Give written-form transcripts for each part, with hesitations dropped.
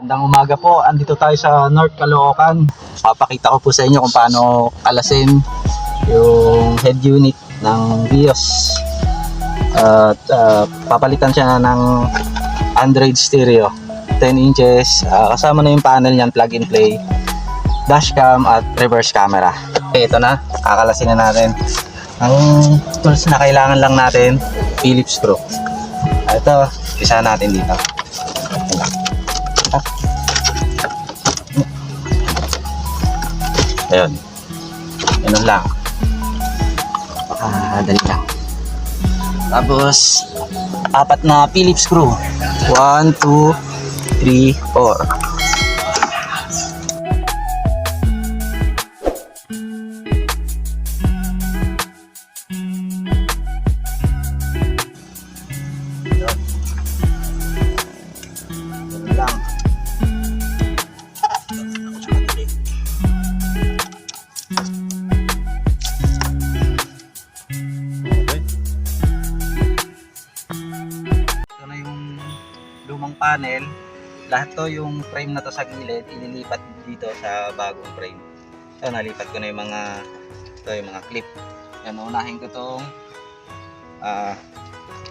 Magandang umaga po. Andito tayo sa North Caloocan. Papakita ko po sa inyo kung paano kalasin yung head unit ng Vios. At papalitan siya ng Android stereo 10 inches. Kasama na yung panel niyan, plug and play, dashcam at reverse camera. Okay, ito na. Kakalasin na natin. Ang tools na kailangan lang natin, Phillips screw. Ito, isa natin dito. Ayun. Ganun lang. Dali lang. Tapos, apat na Phillips screw. 1, 2, 3, 4. Panel, lahat to yung frame na to sa gilid, ililipat dito sa bagong frame. So nalipat ko na yung mga clip. Yan, unahin ko tong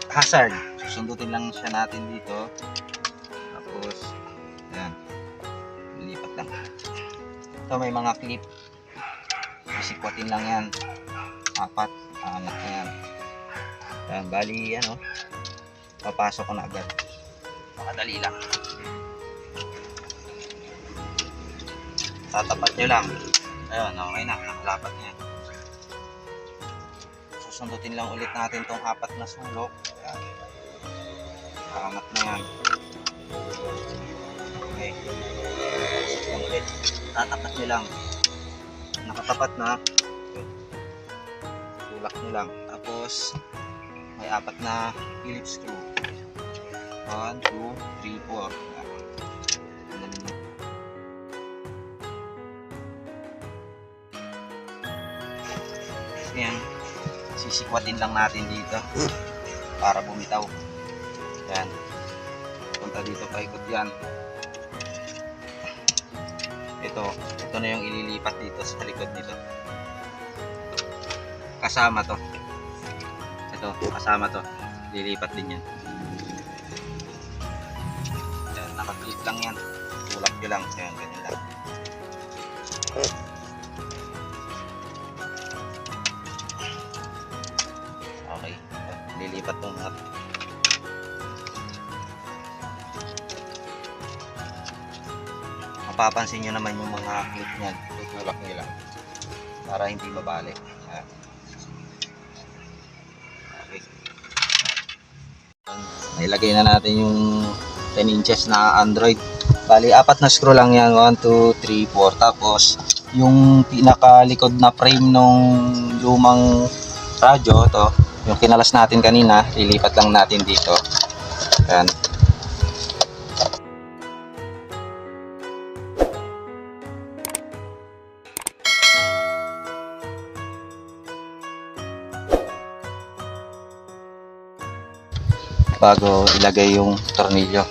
hazard. Susundutin lang siya natin dito. Tapos yan, ililipat lang. So may mga clip, isikwatin lang yan, apat, anak na yan. Yan, bali ano, papasok ko na agad. Makadali lang. Tatapat nyo lang. Ayun, okay na. Nakalapat niya. Susundutin lang ulit natin tong apat na sulok. Ayan. Angat na yan. Okay. Susundutin ulit. Tatapat nyo lang. Nakatapat na. Tulak nyo lang. Tapos, may apat na Phillips screw. 1, 2, 3, 4. Ayan. Sisikwatin lang natin dito para bumitaw. Ayan. Punta dito, paikot yan. Ito na yung ililipat dito sa likod nito. Kasama to. Ito, kasama to. Lilipat din yan. Naka-clip lang yan. Tulak nyo lang. Ayan, ganyan lang. Okay. Lilipat itong mga. Mapapansin nyo naman yung mga clip nyan. Tutulak nyo lang. Para hindi mabalik. Ayan. Okay. Nailagay na natin yung 10 inches na Android. Bali, apat na screw lang yan. 1, 2, 3, 4. Tapos, yung pinakalikod na frame nung lumang radyo, ito, yung kinalas natin kanina, lilipat lang natin dito. Ayan. Bago ilagay yung tornilyo.